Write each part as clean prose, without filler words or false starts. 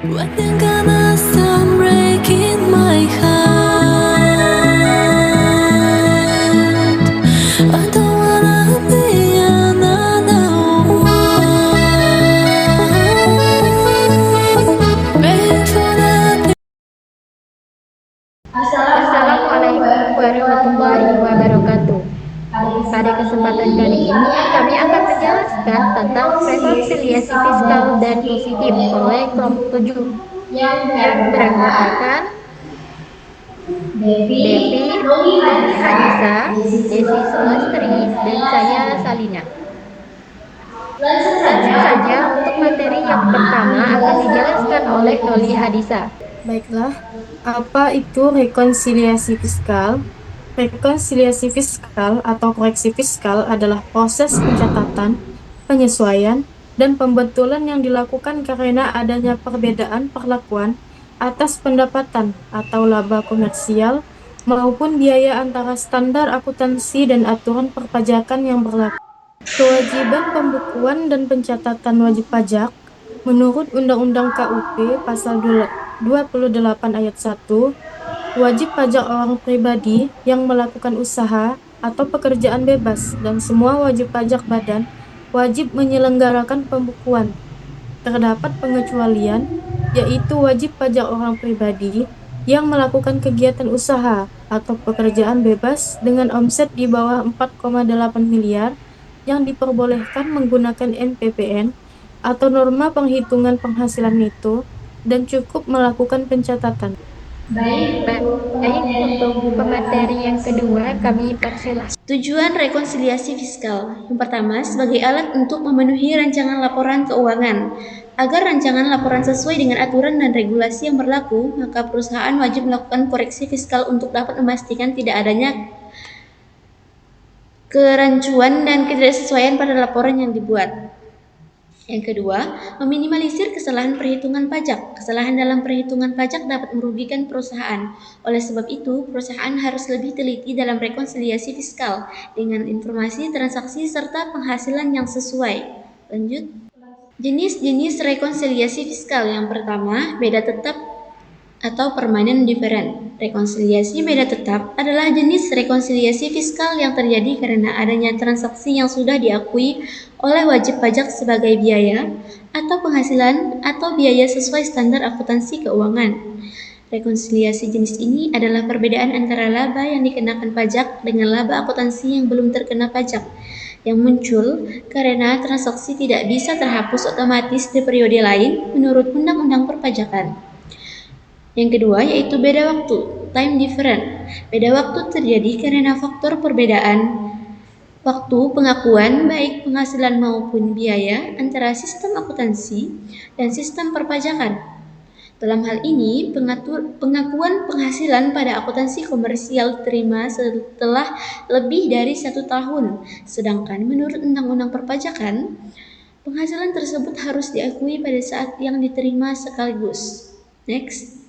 When you're gonna stop breaking my heart, I don't wanna be another one. Waiting for that. Assalamualaikum warahmatullahi wabarakatuh. Pada kesempatan kali ini, kami akan menjelaskan tentang rekonsiliasi fiskal dan positif oleh kelompok 7 yang beranggotakan Devi, Loli Hadisa, Desi Sulastri, dan saya Salina. Langsung saja untuk materi yang pertama akan dijelaskan oleh Loli Hadisa. Baiklah, apa itu rekonsiliasi fiskal? Rekonsiliasi fiskal atau koreksi fiskal adalah proses pencatatan, penyesuaian, dan pembetulan yang dilakukan karena adanya perbedaan perlakuan atas pendapatan atau laba komersial maupun biaya antara standar akuntansi dan aturan perpajakan yang berlaku. Kewajiban pembukuan dan pencatatan wajib pajak menurut Undang-Undang KUP Pasal 28 Ayat 1, wajib pajak orang pribadi yang melakukan usaha atau pekerjaan bebas dan semua wajib pajak badan wajib menyelenggarakan pembukuan. Terdapat pengecualian, yaitu wajib pajak orang pribadi yang melakukan kegiatan usaha atau pekerjaan bebas dengan omset di bawah 4,8 miliar yang diperbolehkan menggunakan NPPN atau norma penghitungan penghasilan neto dan cukup melakukan pencatatan. Baik, untuk pemateri yang kedua, kami persilahkan. Tujuan rekonsiliasi fiskal. Yang pertama, sebagai alat untuk memenuhi rancangan laporan keuangan. Agar rancangan laporan sesuai dengan aturan dan regulasi yang berlaku, maka perusahaan wajib melakukan koreksi fiskal untuk dapat memastikan tidak adanya kerancuan dan ketidaksesuaian pada laporan yang dibuat. Yang kedua, meminimalisir kesalahan perhitungan pajak. Kesalahan dalam perhitungan pajak dapat merugikan perusahaan. Oleh sebab itu, perusahaan harus lebih teliti dalam rekonsiliasi fiskal dengan informasi transaksi serta penghasilan yang sesuai. Lanjut. Jenis-jenis rekonsiliasi fiskal. Yang pertama, beda tetap atau permanent different. Rekonsiliasi beda tetap adalah jenis rekonsiliasi fiskal yang terjadi karena adanya transaksi yang sudah diakui oleh wajib pajak sebagai biaya atau penghasilan atau biaya sesuai standar akuntansi keuangan. Rekonsiliasi jenis ini adalah perbedaan antara laba yang dikenakan pajak dengan laba akuntansi yang belum terkena pajak yang muncul karena transaksi tidak bisa terhapus otomatis di periode lain menurut Undang-Undang Perpajakan. Yang kedua yaitu beda waktu, time different. Beda waktu terjadi karena faktor perbedaan waktu pengakuan baik penghasilan maupun biaya antara sistem akuntansi dan sistem perpajakan. Dalam hal ini, pengakuan penghasilan pada akuntansi komersial diterima setelah lebih dari 1 tahun, sedangkan menurut Undang-Undang Perpajakan, penghasilan tersebut harus diakui pada saat yang diterima sekaligus. Next.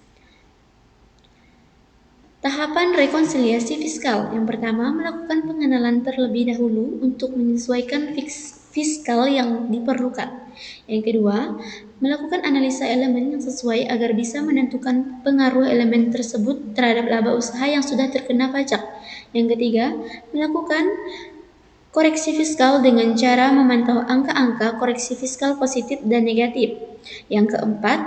Tahapan rekonsiliasi fiskal. Yang pertama, melakukan pengenalan terlebih dahulu untuk menyesuaikan fiskal yang diperlukan. Yang kedua, melakukan analisa elemen yang sesuai agar bisa menentukan pengaruh elemen tersebut terhadap laba usaha yang sudah terkena pajak. Yang ketiga, melakukan koreksi fiskal dengan cara memantau angka-angka koreksi fiskal positif dan negatif. Yang keempat,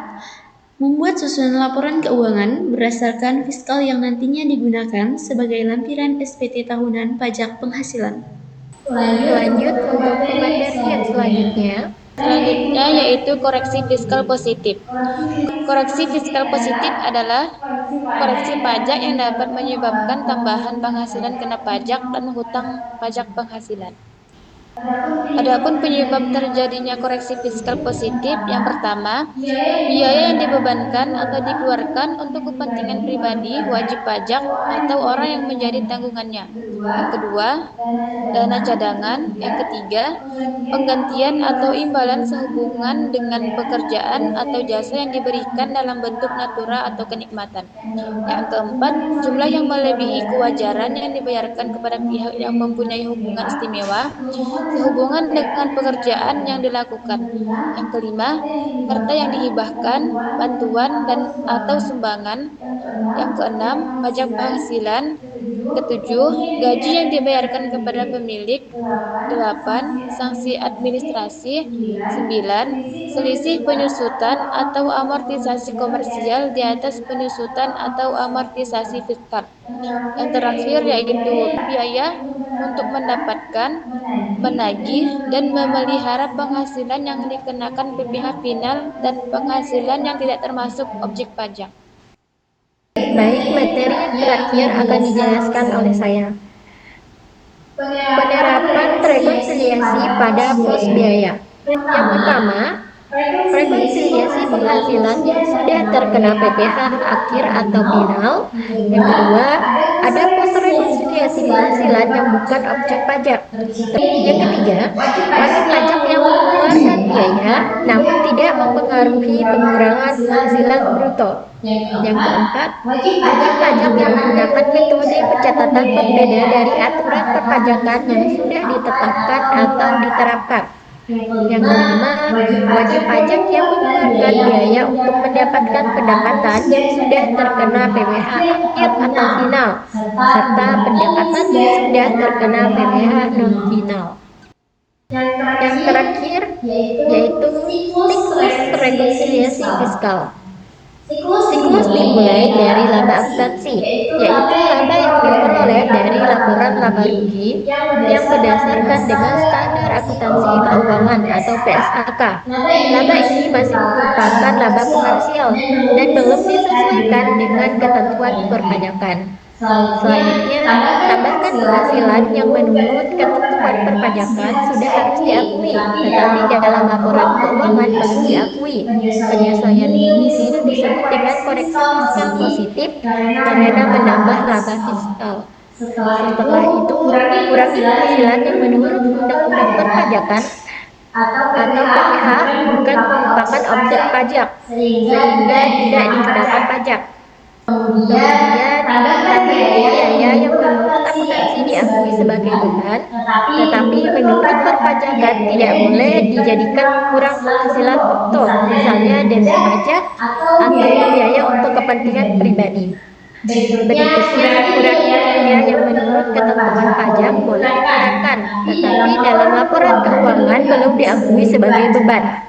membuat susunan laporan keuangan berdasarkan fiskal yang nantinya digunakan sebagai lampiran SPT tahunan pajak penghasilan. Lanjut untuk pemateri yang selanjutnya. Selanjutnya yaitu koreksi fiskal positif. Koreksi fiskal positif adalah koreksi pajak yang dapat menyebabkan tambahan penghasilan kena pajak dan hutang pajak penghasilan. Adapun penyebab terjadinya koreksi fiskal positif, yang pertama, biaya yang dibebankan atau dikeluarkan untuk kepentingan pribadi, wajib pajak, atau orang yang menjadi tanggungannya. Yang kedua, dana cadangan. Yang ketiga, penggantian atau imbalan sehubungan dengan pekerjaan atau jasa yang diberikan dalam bentuk natura atau kenikmatan. Yang keempat, jumlah yang melebihi kewajaran yang dibayarkan kepada pihak yang mempunyai hubungan istimewa sehubungan dengan pekerjaan yang dilakukan. Yang kelima, harta yang dihibahkan, bantuan dan atau sumbangan. Yang keenam, pajak penghasilan. Ketujuh, gaji yang dibayarkan kepada pemilik. 8. Sanksi administrasi. 9. Selisih penyusutan atau amortisasi komersial di atas penyusutan atau amortisasi fiskal. Yang terakhir yaitu biaya untuk mendapatkan, menagih, dan memelihara penghasilan yang dikenakan PPh final dan penghasilan yang tidak termasuk objek pajak. Baik, materi yang terakhir akan dijelaskan oleh saya. Penerapan rekonsiliasi pada pos biaya. Yang pertama, rekonsiliasi penghasilan yang sudah terkena PPh akhir atau final. Yang kedua, ada pos rekonsiliasi penghasilan yang bukan objek pajak. Yang ketiga, wajib pajak yang mengeluarkan biaya namun tidak mempengaruhi pengurangan penghasilan bruto. Yang keempat, wajib pajak yang menggunakan metode pencatatan berbeda dari aturan perpajakan yang sudah ditetapkan atau diterapkan. Yang kelima, wajib pajak yang mengeluarkan biaya untuk mendapatkan pendapatan yang sudah terkena PPh akhir atau final, serta pendapatan yang sudah terkena PPh non final. Yang terakhir yaitu siklus rekonsiliasi fiskal. Siklus dimulai dari laba akuntansi, yaitu laba yang diperoleh dari laporan laba rugi yang berdasarkan dengan standar akuntansi keuangan atau PSAK. Laba ini masih merupakan laba komersial dan belum disesuaikan dengan ketentuan perpajakan. Selanjutnya, tambahkan penghasilan yang menurut ketentuan perpajakan sudah harus diakui, tetapi dalam laporan keuangan belum diakui. Penyesuaian ini disebut dengan koreksi fiskal positif karena menambah laba fiskal. Setelah itu, kurangi penghasilan yang menurut undang-undang perpajakan atau PPh bukan merupakan objek pajak, sehingga tidak dikenakan pajak. Kemudian, tambah biaya yang menurut akuntansi diakui sebagai beban, tetapi menurut perpajakan tidak boleh dijadikan kurang penghasilan bruto, misalnya denda pajak atau biaya untuk kepentingan pribadi. Berikutnya, kurangi biaya yang menurut ketentuan pajak boleh dikenakan, tetapi dalam laporan keuangan belum diakui sebagai beban.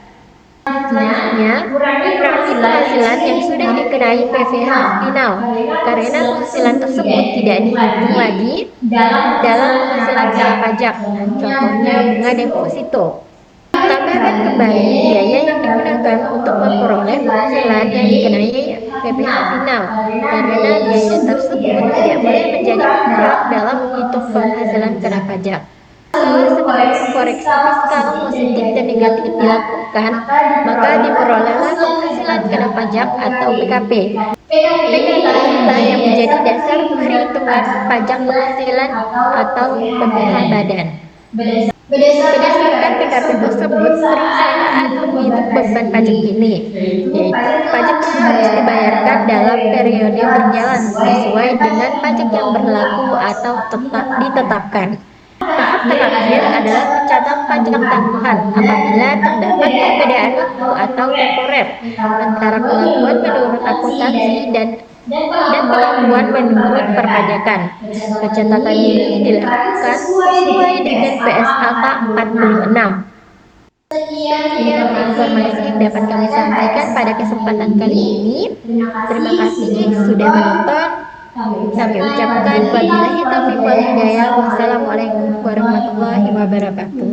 Selanjutnya, kurangi penghasilan yang sudah dikenai PPh final, karena penghasilan tersebut tidak dihitung lagi dalam penghasilan kena pajak, contohnya bunga deposito. Tambahkan kembali biaya yang digunakan untuk memperoleh penghasilan yang dikenai PPh final, karena biaya tersebut tidak boleh menjadi penggerak dalam menghitung penghasilan kena pajak. Setelah koreksi fiskal positif dan negatif dilakukan, maka diperolehlah penghasilan kena pajak atau PKP. PKP inilah yang menjadi dasar perhitungan pajak penghasilan atau PPh badan. Berdasarkan PKP tersebut, perusahaan menghitung beban pajak ini, yaitu pajak yang harus dibayarkan dalam periode berjalan sesuai dengan pajak yang berlaku atau tetap ditetapkan. Tahap terakhir adalah mencatat pajak tangguhan apabila terdapat perbedaan waktu atau temporer antara kelakuan menurut akuntansi dan kelakuan menurut perpajakan. Pencatatan ini dilakukan sesuai dengan PSAK 46. Sekian informasi yang dapat kami sampaikan pada kesempatan kali ini. Terima kasih sudah menonton. Kami ucapkan wabillahi taufiq wal hidayah. Wassalamualaikum warahmatullahi wabarakatuh.